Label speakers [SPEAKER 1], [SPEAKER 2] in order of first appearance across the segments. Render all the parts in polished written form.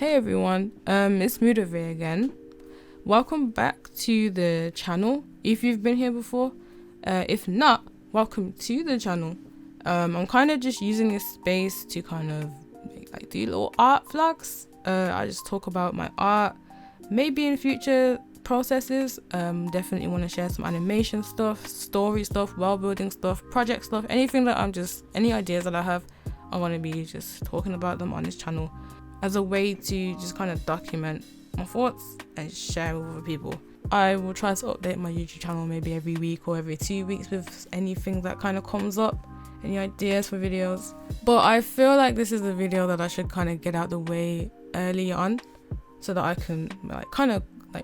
[SPEAKER 1] Hey everyone, it's Mudave again. Welcome back to the channel if you've been here before. If not, welcome to the channel. I'm kind of just using this space to kind of do little art vlogs. I just talk about my art, maybe in future processes. Definitely want to share some animation stuff, story stuff, world building stuff, project stuff, anything that any ideas that I have, I want to be just talking about them on this channel as a way to just kind of document my thoughts and share with other people. I will try to update my YouTube channel maybe every week or every 2 weeks with anything that kind of comes up, any ideas for videos. But I feel like this is a video that I should kind of get out the way early on so that I can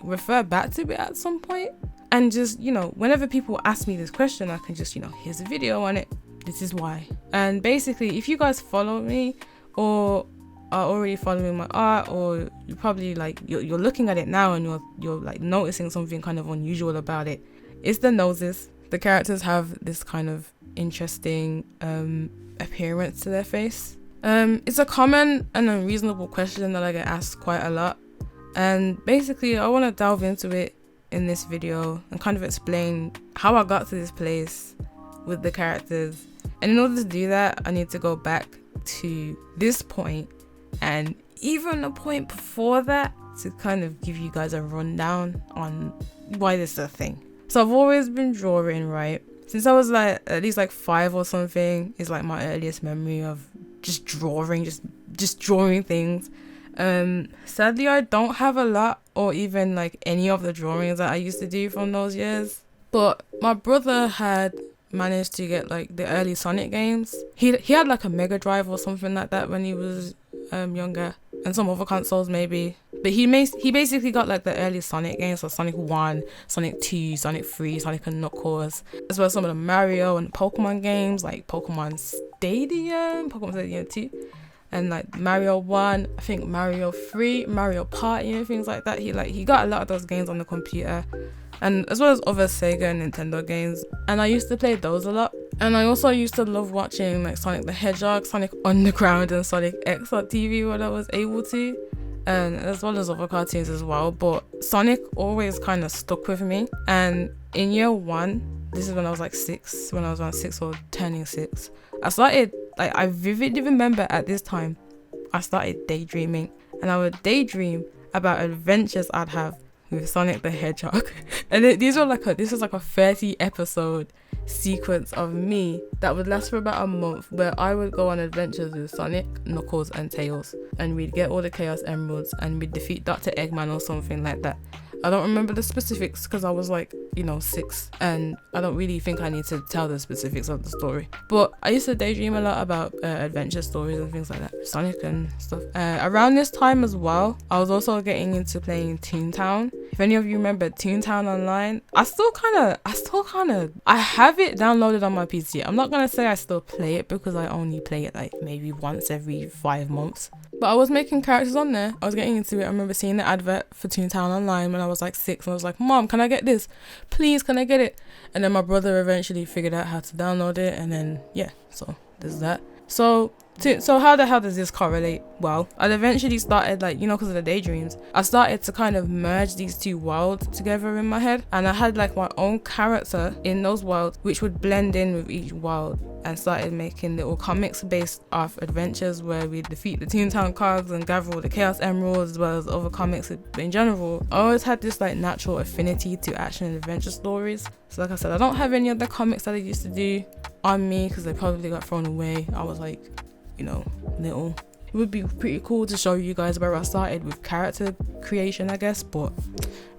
[SPEAKER 1] refer back to it at some point. And just, whenever people ask me this question, I can just, here's a video on it. This is why. And basically, if you guys follow me or are already following my art, or you probably you're looking at it now and you're noticing something kind of unusual about it, it's the noses. The characters have this kind of interesting appearance to their face. It's a common and unreasonable question that I get asked quite a lot, and basically I want to delve into it in this video and kind of explain how I got to this place with the characters. And in order to do that, I need to go back to this point and even a point before that to kind of give you guys a rundown on why this is a thing. So I've always been drawing, right? Since I was at least 5 or something is my earliest memory of just drawing, just drawing things. Sadly, I don't have a lot or even any of the drawings that I used to do from those years. But my brother had managed to get the early Sonic games. He had a Mega Drive or something like that when he was younger, and some other consoles maybe. But he basically got the early Sonic games, so Sonic 1, Sonic 2, Sonic 3, Sonic and Knuckles, as well as some of the Mario and Pokemon games like Pokemon Stadium 2, and Mario 1, I think Mario 3, Mario Party and things like that. He got a lot of those games on the computer, and as well as other Sega and Nintendo games, and I used to play those a lot. And I also used to love watching Sonic the Hedgehog, Sonic Underground and Sonic X on TV when I was able to, and as well as other cartoons as well. But Sonic always kind of stuck with me, and in year 1, this is when I was 6, when I was around 6 or turning 6, I started, I vividly remember at this time, I started daydreaming, and I would daydream about adventures I'd have with Sonic the Hedgehog. And this was a 30 episode sequence of me that would last for about a month, where I would go on adventures with Sonic, Knuckles and Tails, and we'd get all the Chaos Emeralds and we'd defeat Dr. Eggman or something like that. I don't remember the specifics because I was 6, and I don't really think I need to tell the specifics of the story. But I used to daydream a lot about adventure stories and things like that, Sonic and stuff. Around this time as well, I was also getting into playing Toontown. If any of you remember Toontown Online, I have it downloaded on my PC. I'm not gonna say I still play it because I only play it maybe once every 5 months. But I was making characters on there. I was getting into it. I remember seeing the advert for Toontown Online when I was 6, and I was like, Mom, can I get this? Please, can I get it? And then my brother eventually figured out how to download it, and then so there's that. So how the hell does this correlate? Well, I eventually started because of the daydreams, I started to kind of merge these 2 worlds together in my head, and I had my own character in those worlds which would blend in with each world, and started making little comics based off adventures where we defeat the Toontown cogs and gather all the Chaos Emeralds, as well as other comics in general. I always had this natural affinity to action and adventure stories. So like I said, I don't have any of the comics that I used to do on me because they probably got thrown away. I was little. It would be pretty cool to show you guys where I started with character creation, I guess, but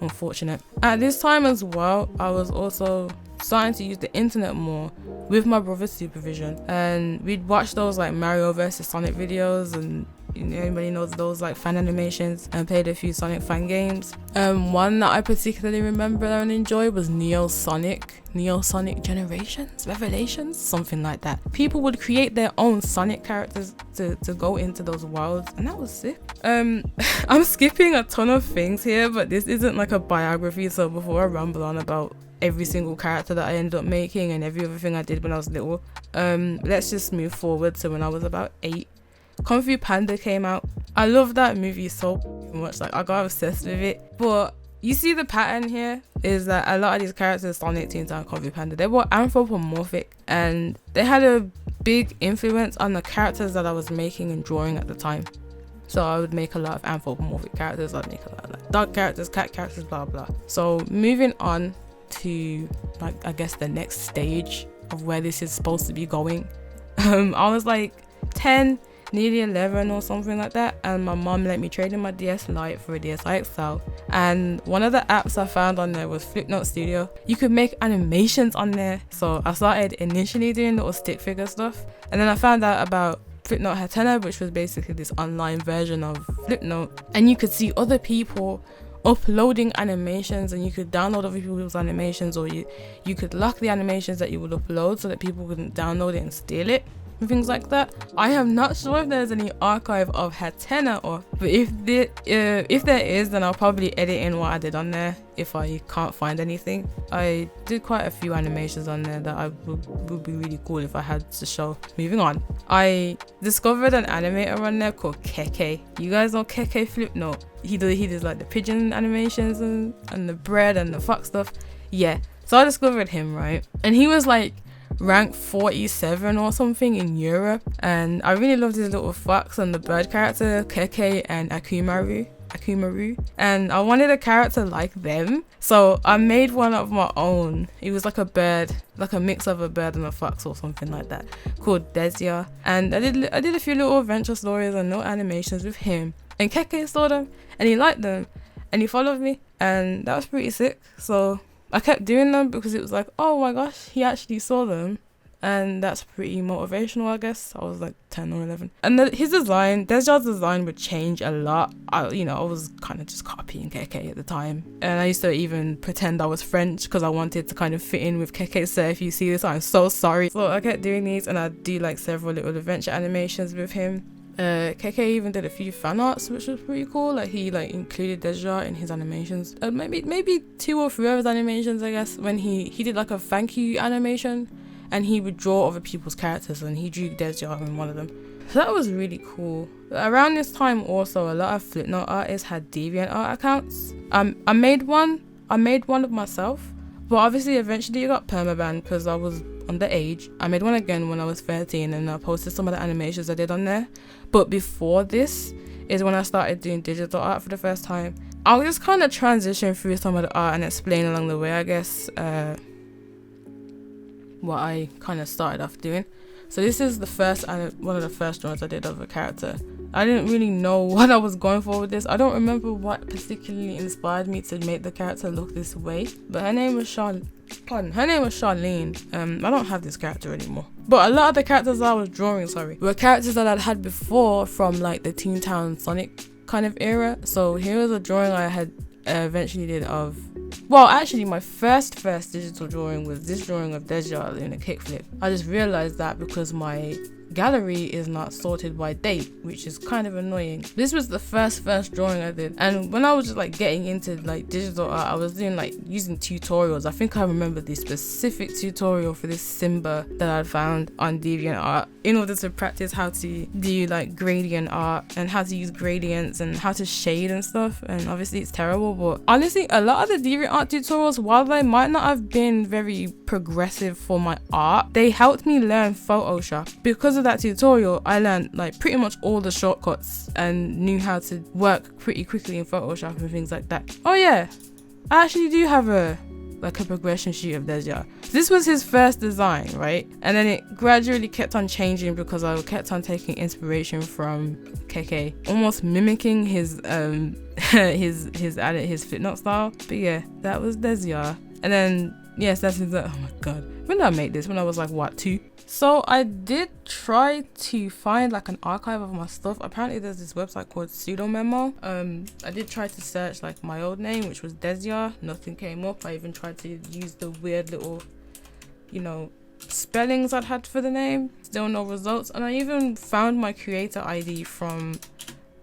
[SPEAKER 1] unfortunate. At this time as well, I was also starting to use the internet more with my brother's supervision, and we'd watch those Mario vs Sonic videos, and anybody knows those fan animations, and played a few Sonic fan games. One that I particularly remember and enjoyed was Neo Sonic Generations, Revelations, something like that. People would create their own Sonic characters to go into those worlds, and that was sick. I'm skipping a ton of things here, but this isn't a biography, so before I ramble on about every single character that I ended up making and every other thing I did when I was little, let's just move forward to when I was about 8. Kung Fu Panda came out. I love that movie so much, like I got obsessed with it. But you see the pattern here is that a lot of these characters, Sonic, Teen Titans, Kung Fu Panda, they were anthropomorphic, and they had a big influence on the characters that I was making and drawing at the time. So I would make a lot of anthropomorphic characters, I'd make a lot of like dog characters, cat characters, blah blah. So moving on to like I guess the next stage of where this is supposed to be going. I was like 10, nearly 11 or something like that, and my mom let me trade in my DS Lite for a DSi XL, and one of the apps I found on there was Flipnote Studio. You could make animations on there, so I started initially doing little stick figure stuff, and then I found out about Flipnote Hatena, which was basically this online version of Flipnote, and you could see other people uploading animations, and you could download other people's animations, or you could lock the animations that you would upload so that people couldn't download it and steal it and things like that. I am not sure if there's any archive of Hatena, but if there is, then I'll probably edit in what I did on there if I can't find anything. I did quite a few animations on there that I would be really cool if I had to show. Moving on, I discovered an animator on there called Keke. You guys know Kekeflipnote? He does like the pigeon animations and the bread and the fox stuff. Yeah, so I discovered him, right? And he was like rank 47 or something in Europe, and I really loved his little fox and the bird character Keke and Akumaru, and I wanted a character like them, so I made one of my own. It was like a bird, like a mix of a bird and a fox or something like that, called Desia, and I did a few little adventure stories and no animations with him, and Keke saw them and he liked them and he followed me, and that was pretty sick. So I kept doing them because it was like, oh my gosh, he actually saw them, and that's pretty motivational, I guess. I was like 10 or 11, and his design, Desja's design would change a lot. I was kind of just copying Keke at the time, and I used to even pretend I was French because I wanted to kind of fit in with Keke. So if you see this, I'm so sorry. So I kept doing these, and I do like several little adventure animations with him. Keke even did a few fan arts, which was pretty cool. Like he like included Deja in his animations. Maybe 2 or 3 of his animations, I guess. When he did like a thank you animation, and he would draw other people's characters, and he drew Deja in one of them. So that was really cool. Around this time, also a lot of Flipnote artists had DeviantArt accounts. I made one of myself, but obviously eventually it got permabanned because I was underage. I made one again when I was 13, and I posted some of the animations I did on there. But before this is when I started doing digital art for the first time. I'll just kind of transition through some of the art and explain along the way, I guess, what I kind of started off doing. So this is one of the first drawings I did of a character. I didn't really know what I was going for with this. I don't remember what particularly inspired me to make the character look this way, but her name was Charlene. I don't have this character anymore, but a lot of the characters I was drawing, were characters that I'd had before from like the Teen Titans Sonic kind of era. So here was a drawing I had eventually did of, well, actually my first digital drawing was this drawing of Deja in a kickflip. I just realized that because my gallery is not sorted by date, which is kind of annoying. This was the first drawing I did, and when I was just like getting into like digital art, I was doing like using tutorials. I think I remember the specific tutorial for this Simba that I found on DeviantArt in order to practice how to do like gradient art and how to use gradients and how to shade and stuff. And obviously it's terrible, but honestly a lot of the DeviantArt tutorials, while they might not have been very progressive for my art, they helped me learn Photoshop. Because of that tutorial, I learned like pretty much all the shortcuts and knew how to work pretty quickly in Photoshop and things like that. Oh yeah, I actually do have a progression sheet of Deja. This was his first design, right? And then it gradually kept on changing because I kept on taking inspiration from Keke, almost mimicking his his Flipnote style. But yeah, that was Deja. And then yes, that's his. Oh my god, when did I make this? When I was like what, 2? So I did try to find like an archive of my stuff. Apparently there's this website called lmao. I did try to search like my old name, which was Desia. Nothing came up. I even tried to use the weird little, spellings I'd had for the name. Still no results. And I even found my creator ID from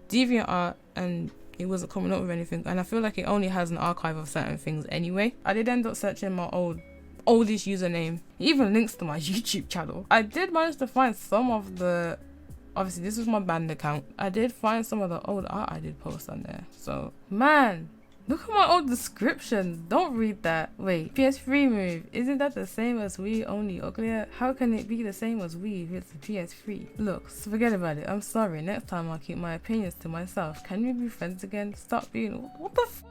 [SPEAKER 1] DeviantArt, and it wasn't coming up with anything. And I feel like it only has an archive of certain things anyway. I did end up searching my oldest username. It even links to my YouTube channel. I did manage to find some of the obviously this was my band account. I did find some of the old art I did post on there. So, man, look at my old description. Don't read that. Wait, PS3 move. Isn't that the same as Wii, only uglier? How can it be the same as Wii if it's a PS3? Look, forget about it. I'm sorry. Next time I'll keep my opinions to myself. Can we be friends again? Stop being... What the fuck?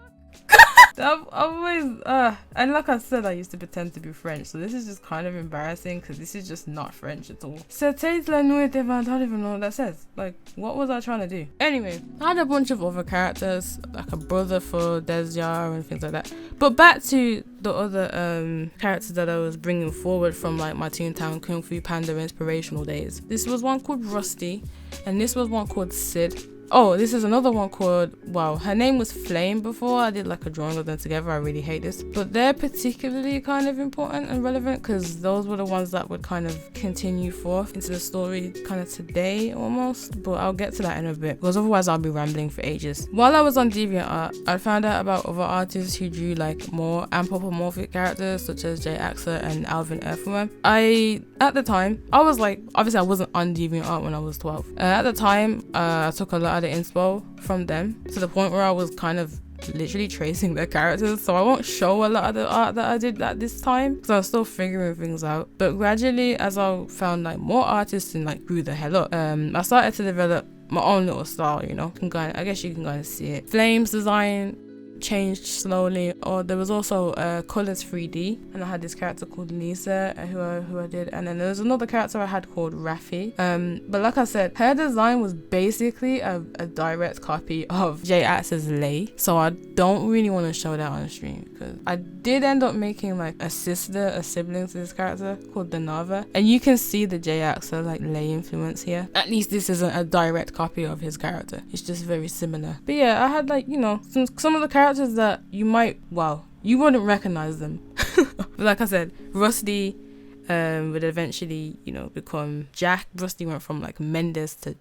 [SPEAKER 1] I've always and like I said, I used to pretend to be French, so this is just kind of embarrassing because this is just not French at all. C'était la nuit des vingt. I don't even know what that says. Like, what was I trying to do? Anyway, I had a bunch of other characters, like a brother for Desja and things like that. But back to the other characters that I was bringing forward from like my Toontown Kung Fu Panda inspirational days. This was one called Rusty, and this was one called Sid. Oh, this is another one called, wow, her name was Flame before. I did like a drawing of them together. I really hate this. But they're particularly kind of important and relevant because those were the ones that would kind of continue forth into the story kind of today almost. But I'll get to that in a bit because otherwise I'll be rambling for ages. While I was on DeviantArt, I found out about other artists who drew like more anthropomorphic characters such as JayAxer and Alvin Earthworm. At the time, I was like, obviously I wasn't on DeviantArt when I was 12. At the time, I took a lot of the inspo from them to the point where I was kind of literally tracing their characters, so I won't show a lot of the art that I did at this time because I was still figuring things out. But gradually, as I found like more artists and like grew the hell up, I started to develop my own little style, you know. I guess you can kind of see it. Flame's design changed slowly, or there was also Colors 3D, and I had this character called Lisa who I did, and then there was another character I had called Rafi. But like I said, her design was basically a direct copy of JayAxer's Lay, so I don't really want to show that on stream because I did end up making like a sibling to this character called Danava, and you can see the JayAxer like Lay influence here. At least this isn't a direct copy of his character, it's just very similar. But yeah, I had like, you know, some of the characters that you might, well, you wouldn't recognize them. But like I said, Rusty would eventually, you know, become Jack. Rusty went from like Mendes to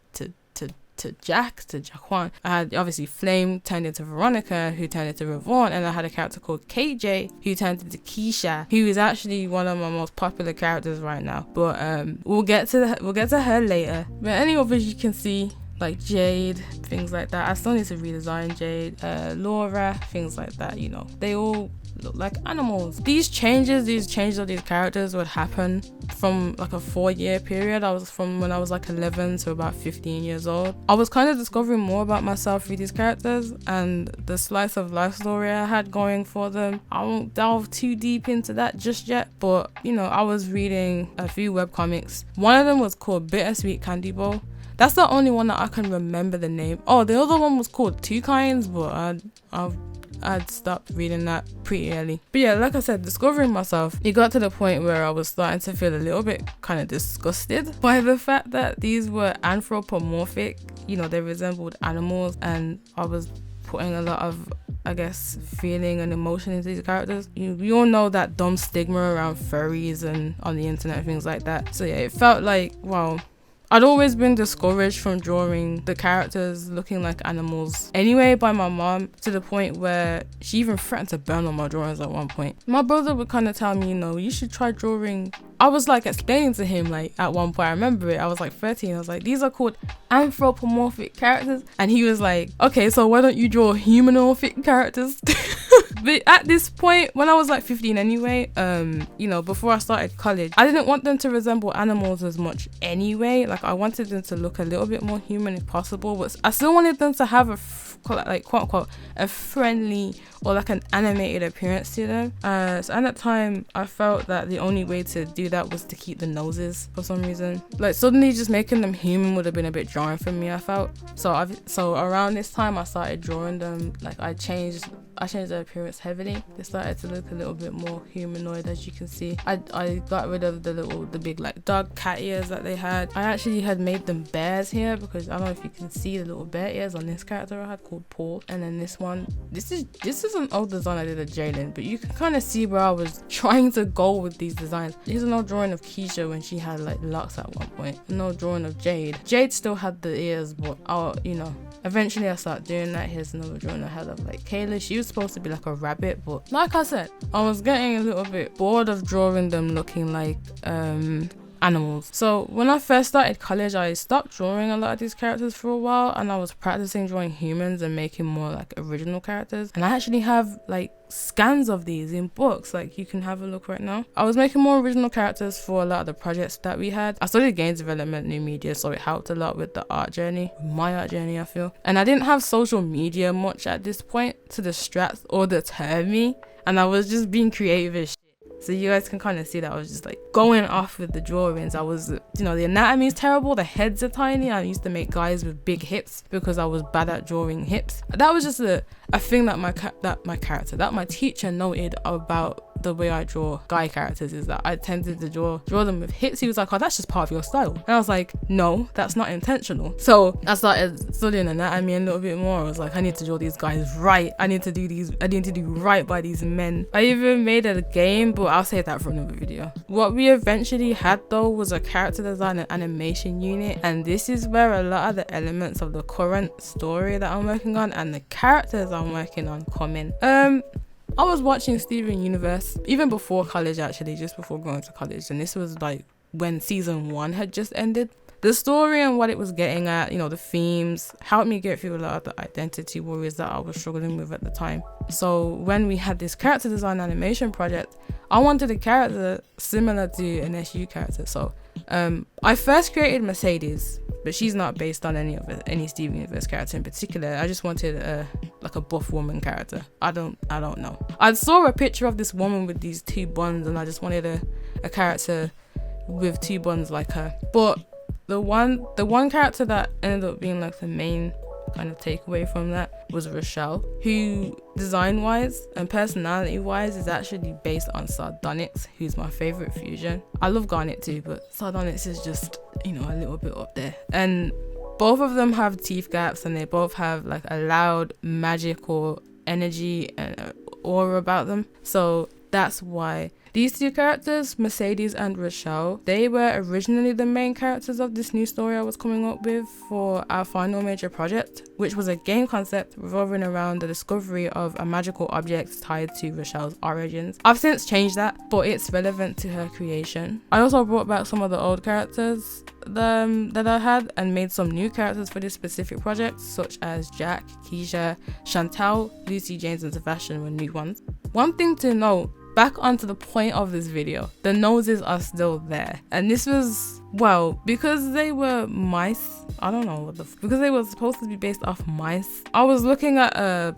[SPEAKER 1] Jack to Jaquan. I had obviously Flame turned into Veronica, who turned into Ravon, and I had a character called KJ who turned into Keisha, who is actually one of my most popular characters right now. But we'll get to her later. But any others you can see, like Jade, things like that. I still need to redesign Jade, Laura, things like that, you know. They all look like animals. These changes of these characters would happen from like a 4-year period. I was from when I was like 11 to about 15 years old. I was kind of discovering more about myself through these characters and the slice of life story I had going for them. I won't delve too deep into that just yet, but you know, I was reading a few webcomics. One of them was called Bittersweet Candy Bowl. That's the only one that I can remember the name. Oh, the other one was called Two Kinds, but I'd stopped reading that pretty early. But yeah, like I said, discovering myself, it got to the point where I was starting to feel a little bit kind of disgusted by the fact that these were anthropomorphic. You know, they resembled animals, and I was putting a lot of, I guess, feeling and emotion into these characters. You all know that dumb stigma around furries and on the internet and things like that. So yeah, it felt like, wow, I'd always been discouraged from drawing the characters looking like animals anyway by my mom, to the point where she even threatened to burn all my drawings at one point. My brother would kind of tell me, you know, you should try drawing. I was like explaining to him, like at one point, I remember it, I was like 13, I was like, these are called anthropomorphic characters, and he was like, okay, so why don't you draw humanoid characters? But at this point, when I was like 15 anyway, you know, before I started college, I didn't want them to resemble animals as much anyway. Like I wanted them to look a little bit more human if possible, but I still wanted them to have a like quote unquote a friendly or like an animated appearance to them. So at that time, I felt that the only way to do that was to keep the noses for some reason. Like suddenly just making them human would have been a bit jarring for me, I felt. So around this time, I started drawing them. Like I changed their appearance heavily. They started to look a little bit more humanoid, as you can see. I got rid of the big like dog cat ears that they had. I actually had made them bears here because I don't know if you can see the little bear ears on this character I had called Paul. And then this one, this is an old design I did of Jalen, but you can kind of see where I was trying to go with these designs. Here's an old drawing of Keisha when she had like locks at one point. An old drawing of Jade. Jade still had the ears, but you know, eventually I started doing that. Here's another drawing I had of like Kayla. She was supposed to be like a rabbit, but like I said, I was getting a little bit bored of drawing them looking like animals. So when I first started college, I stopped drawing a lot of these characters for a while, and I was practicing drawing humans and making more like original characters. And I actually have like scans of these in books, like you can have a look right now. I was making more original characters for a lot of the projects that we had. I studied games development, new media, so it helped a lot with the art journey, my art journey, I feel. And I didn't have social media much at this point to distract or deter me, and I was just being creative as shit. So you guys can kind of see that I was just like going off with the drawings. I was, you know, the anatomy is terrible, the heads are tiny. I used to make guys with big hips because I was bad at drawing hips. That was just a thing that my teacher noted about the way I draw guy characters, is that I tended to draw them with hips. He was like, oh, that's just part of your style. And I was like, no, that's not intentional. So I started studying anatomy a little bit more. I was like, I need to draw these guys right. I need to do right by these men. I even made a game, but I'll save that for another video. What we eventually had though was a character design and animation unit, and this is where a lot of the elements of the current story that I'm working on and the characters I'm working on come in. I was watching Steven Universe even before college, actually, just before going to college, and this was like when season 1 had just ended. The story and what it was getting at, you know, the themes, helped me get through a lot of the identity worries that I was struggling with at the time. So when we had this character design animation project, I wanted a character similar to an SU character. So I first created Mercedes, but she's not based on any Steven Universe character in particular. I just wanted like a buff woman character. I don't know. I saw a picture of this woman with these 2 buns, and I just wanted a character with 2 buns like her. But the one character that ended up being like the main kind of takeaway from that was Rochelle, who design wise and personality wise is actually based on Sardonyx, who's my favorite fusion. I love Garnet too, but Sardonyx is just, you know, a little bit up there. And both of them have teeth gaps, and they both have like a loud magical energy and aura about them. So that's why these 2 characters, Mercedes and Rochelle, they were originally the main characters of this new story I was coming up with for our final major project, which was a game concept revolving around the discovery of a magical object tied to Rochelle's origins. I've since changed that, but it's relevant to her creation. I also brought back some of the old characters that I had and made some new characters for this specific project, such as Jack, Keisha, Chantal, Lucy, James, and Sebastian were new ones. One thing to note, back onto the point of this video, the noses are still there, and this was, well, because they were mice, I don't know what because they were supposed to be based off mice. I was looking at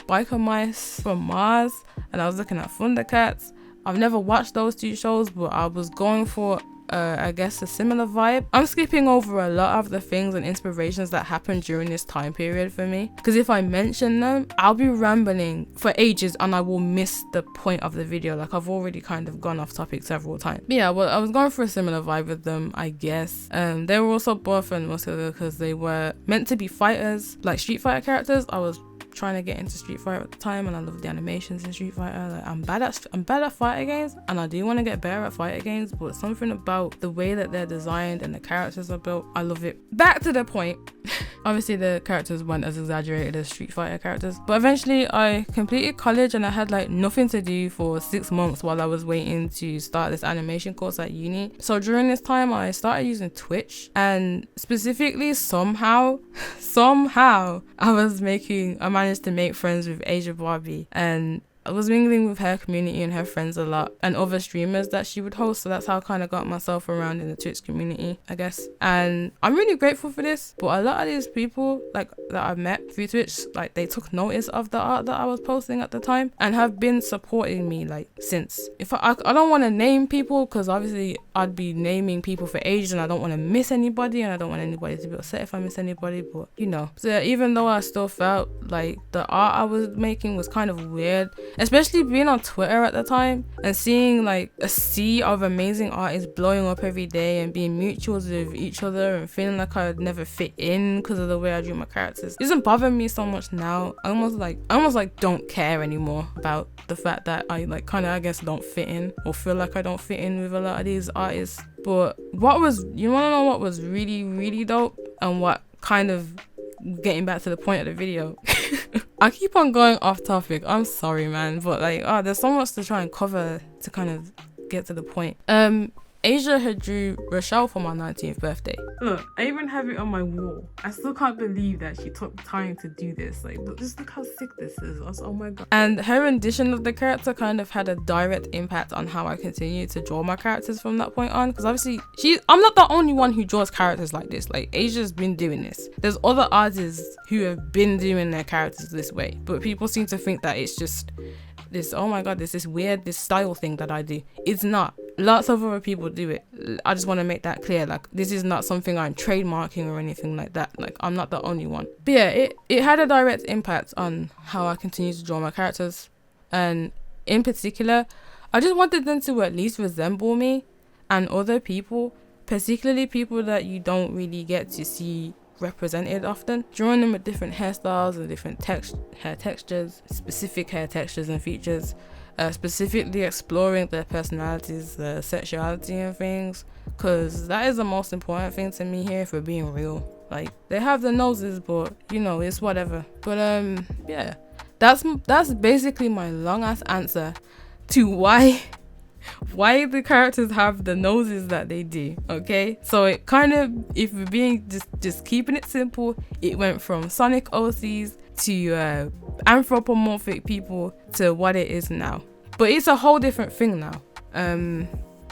[SPEAKER 1] biker mice from Mars, and I was looking at Thundercats. I've never watched those 2 shows, but I was going for I guess a similar vibe. I'm skipping over a lot of the things and inspirations that happened during this time period for me, because if I mention them, I'll be rambling for ages and I will miss the point of the video. Like, I've already kind of gone off topic several times. But yeah, well, I was going for a similar vibe with them, I guess. They were also buff and muscular because they were meant to be fighters, like Street Fighter characters. I was trying to get into Street Fighter at the time, and I love the animations in Street Fighter. Like, I'm bad at fighter games, and I do want to get better at fighter games, but something about the way that they're designed and the characters are built, I love it. Back to the point. Obviously the characters weren't as exaggerated as Street Fighter characters, but eventually I completed college and I had like nothing to do for 6 months while I was waiting to start this animation course at uni. So during this time I started using Twitch, and specifically somehow I managed to make friends with Asieybarbie, and I was mingling with her community and her friends a lot, and other streamers that she would host. So that's how I kind of got myself around in the Twitch community, I guess. And I'm really grateful for this. But a lot of these people like that I've met through Twitch, like they took notice of the art that I was posting at the time and have been supporting me like since. If I don't want to name people, because obviously I'd be naming people for ages and I don't want to miss anybody, and I don't want anybody to be upset if I miss anybody, but you know. So even though I still felt like the art I was making was kind of weird, especially being on Twitter at the time and seeing like a sea of amazing artists blowing up every day and being mutuals with each other and feeling like I'd never fit in because of the way I drew my characters. It doesn't bother me so much now. I almost like don't care anymore about the fact that I like kind of, I guess, don't fit in or feel like I don't fit in with a lot of these artists. But you want to know what was really, really dope, and what kind of, getting back to the point of the video, I keep on going off topic, I'm sorry man, but like there's so much to try and cover to kind of get to the point. Asia had drew Rochelle for my 19th birthday. Look, I even have it on my wall. I still can't believe that she took time to do this. Like, just look how sick this is. Oh my god. And her rendition of the character kind of had a direct impact on how I continue to draw my characters from that point on. Because obviously, I'm not the only one who draws characters like this. Like, Asia's been doing this. There's other artists who have been doing their characters this way. But people seem to think that it's just this, oh my god, this weird, this style thing that I do. It's not. Lots of other people do it. I just want to make that clear. Like, this is not something I'm trademarking or anything like that. Like, I'm not the only one. But yeah, it had a direct impact on how I continue to draw my characters. And in particular, I just wanted them to at least resemble me and other people, particularly people that you don't really get to see represented often. Drawing them with different hairstyles and different hair textures, specific hair textures and features. Specifically exploring their personalities, their sexuality and things, because that is the most important thing to me here, if we're being real. Like, they have the noses, but you know, it's whatever. But yeah, that's basically my long ass answer to why the characters have the noses that they do. Okay, so it kind of, if we're being just keeping it simple, it went from Sonic OCs to anthropomorphic people to what it is now. But it's a whole different thing now.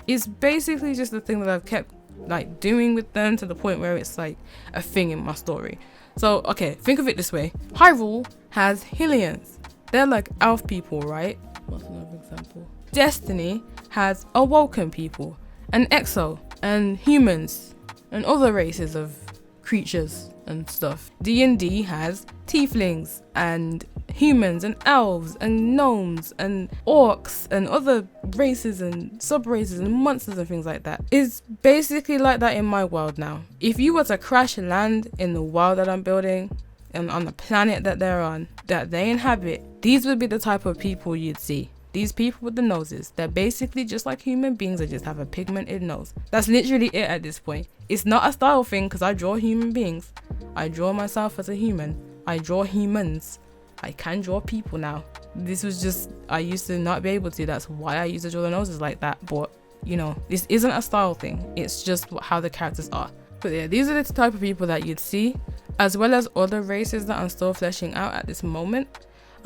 [SPEAKER 1] It's basically just the thing that I've kept like doing with them to the point where it's like a thing in my story. So okay, think of it this way. Hyrule has Hylians. They're like elf people, right? What's another example? Destiny has awoken people, and Exo, and humans, and other races of creatures and stuff. D&D has tieflings and humans and elves and gnomes and orcs and other races and sub-races and monsters and things like that. It's basically like that in my world now. If you were to crash land in the world that I'm building and on the planet that they're on, that they inhabit, these would be the type of people you'd see. These people with the noses, they're basically just like human beings that just have a pigmented nose. That's literally it at this point. It's not a style thing because I draw human beings. I draw myself as a human. I draw humans. I can draw people now. This was just, I used to not be able to. That's why I used to draw the noses like that. But, you know, this isn't a style thing. It's just how the characters are. But yeah, these are the type of people that you'd see, as well as other races that I'm still fleshing out at this moment.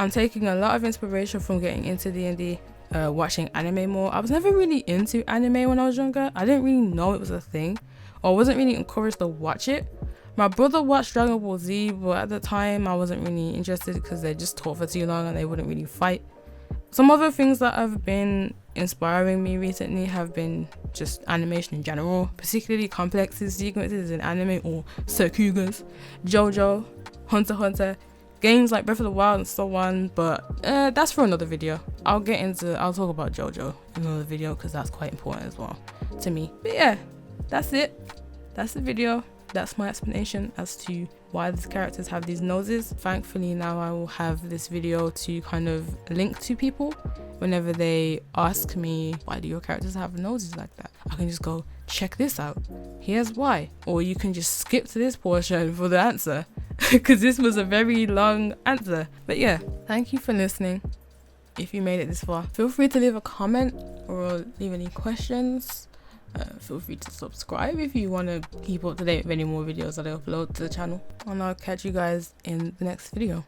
[SPEAKER 1] I'm taking a lot of inspiration from getting into D&D, watching anime more. I was never really into anime when I was younger. I didn't really know it was a thing, or wasn't really encouraged to watch it. My brother watched Dragon Ball Z, but at the time I wasn't really interested because they just taught for too long and they wouldn't really fight. Some other things that have been inspiring me recently have been just animation in general, particularly complex sequences in anime or Sakugas, JoJo, Hunter x Hunter, games like Breath of the Wild and so on. But that's for another video. I'll talk about JoJo in another video because that's quite important as well to me. But yeah, that's it. That's the video. That's my explanation as to why these characters have these noses. Thankfully now I will have this video to kind of link to people whenever they ask me, why do your characters have noses like that? I can just go, check this out, here's why. Or you can just skip to this portion for the answer because this was a very long answer. But yeah, thank you for listening. If you made it this far, feel free to leave a comment or leave any questions. Feel free to subscribe if you want to keep up to date with any more videos that I upload to the channel, and I'll catch you guys in the next video.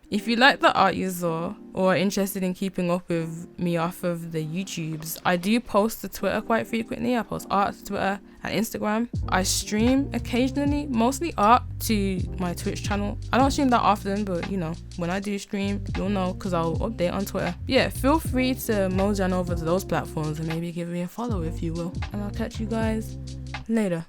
[SPEAKER 1] If you like the art you saw or are interested in keeping up with me off of the YouTubes, I do post to Twitter quite frequently. I post art to Twitter and Instagram. I stream occasionally, mostly art, to my Twitch channel. I don't stream that often, but you know, when I do stream, you'll know because I'll update on Twitter. Yeah, feel free to mosey on over to those platforms and maybe give me a follow if you will. And I'll catch you guys later.